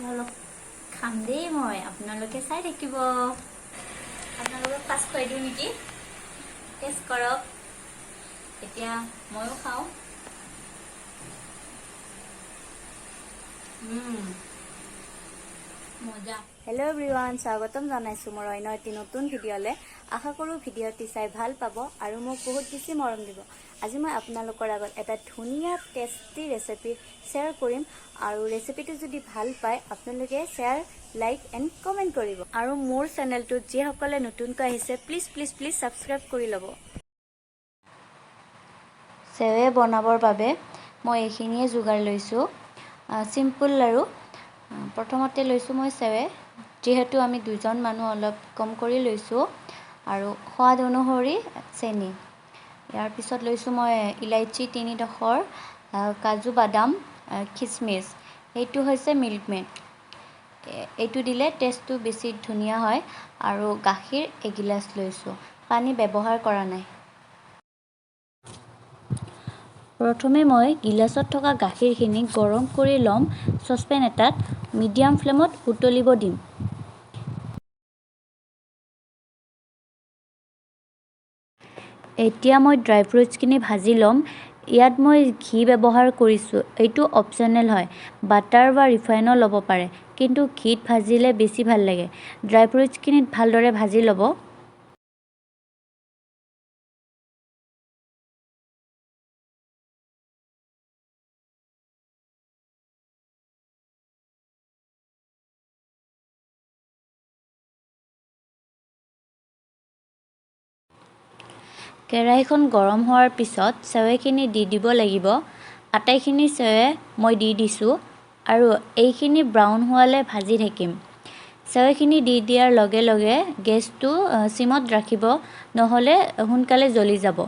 অলপ খাম দেই মই, আপোনালোকে চাই থাকিব। আপোনালোকক পাছ খুৱাই দিওঁ নেকি? টেষ্ট কৰক। এতিয়া ময়ো খাওঁ। মজা। হেল্ল' এভৰিৱান, স্বাগতম জনাইছোঁ মোৰ অন্য এটি নতুন ভিডিঅ'লৈ। আশা কৰোঁ ভিডিঅ'টি চাই ভাল পাব আৰু মোক বহুত বেছি মৰম দিব। আজি মই আপোনালোকৰ আগত এটা ধুনীয়া টেষ্টি ৰেচিপি শ্বেয়াৰ কৰিম আৰু ৰেচিপিটো যদি ভাল পায় আপোনালোকে শ্বেয়াৰ, লাইক এণ্ড কমেণ্ট কৰিব। আৰু মোৰ চেনেলটোত যিসকলে নতুনকৈ আহিছে প্লিজ প্লিজ প্লিজ ছাবস্ক্ৰাইব কৰি ল'ব। চেৱে বনাবৰ বাবে মই এইখিনিয়ে যোগাৰ লৈছোঁ। চিম্পুল আৰু প্ৰথমতে লৈছোঁ মই চেৱে, যিহেতু আমি দুজন মানুহ অলপ কম কৰি লৈছোঁ, আৰু সোৱাদ অনুসৰি চেনি। ইয়াৰ পিছত লৈছোঁ মই ইলাইচি 3 ডোখৰ, কাজু বাদাম, খিচমিচ, এইটো হৈছে মিল্ক মেড। এইটো দিলে টেষ্টটো বেছি ধুনীয়া হয়। আৰু গাখীৰ এগিলাচ লৈছোঁ, পানী ব্যৱহাৰ কৰা নাই। প্ৰথমে মই গিলাচত থকা গাখীৰখিনি গৰম কৰি ল'ম। চচপেন এটাত মিডিয়াম ফ্লেমত উতলিব দিম। এতিয়া মই ড্ৰাই ফ্ৰুটছখিনি ভাজি ল'ম। ইয়াত মই ঘি ব্যৱহাৰ কৰিছোঁ, এইটো অপশ্যনেল হয়। বাটাৰ বা ৰিফাইনো ল'ব পাৰে, কিন্তু ঘিত ভাজিলে বেছি ভাল লাগে। ড্ৰাই ফ্ৰুটছখিনিত ভালদৰে ভাজি ল'ব। কেৰাহীখন গৰম হোৱাৰ পিছত চেৱেখিনি দি দিব লাগিব। আটাইখিনি চেৱে মই দি দিছোঁ আৰু এইখিনি ব্ৰাউন হোৱালৈ ভাজি থাকিম। চেৱেখিনি দি দিয়াৰ লগে লগে গেছটো চিমত ৰাখিব, নহ'লে সোনকালে জ্বলি যাব।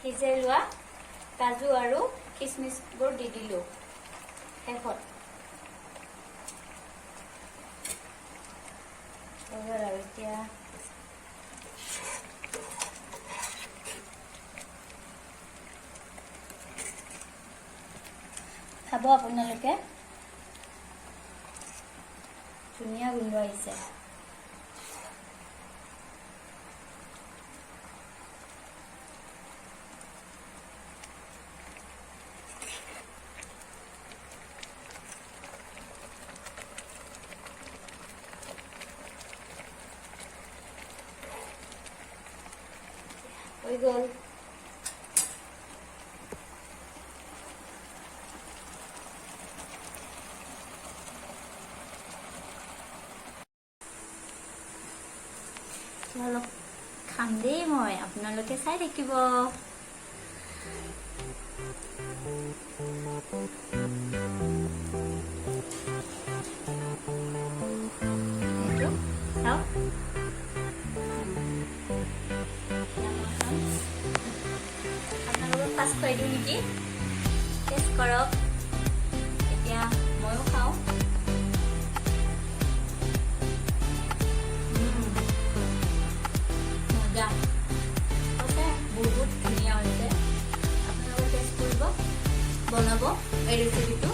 সিজাই লোৱা কাজু আৰু খিচমিচবোৰ দি দিলোঁ শেষত। আৰু এতিয়া খাব আপোনালোকে, ধুনীয়া গোন্ধ আহিছে। হৈ গ'ল। অলপ খাম দেই মই, আপোনালোকে চাই থাকিব। আপোনালোকক ফাৰ্ষ্ট খুৱাই দিওঁ নেকি? টেষ্ট কৰক। এতিয়া ময়ো খাওঁ। মজা হৈছে, বহুত ধুনীয়া হৈছে। আপোনালোকে টেষ্ট কৰিব, বনাব এই ৰেচিপিটো।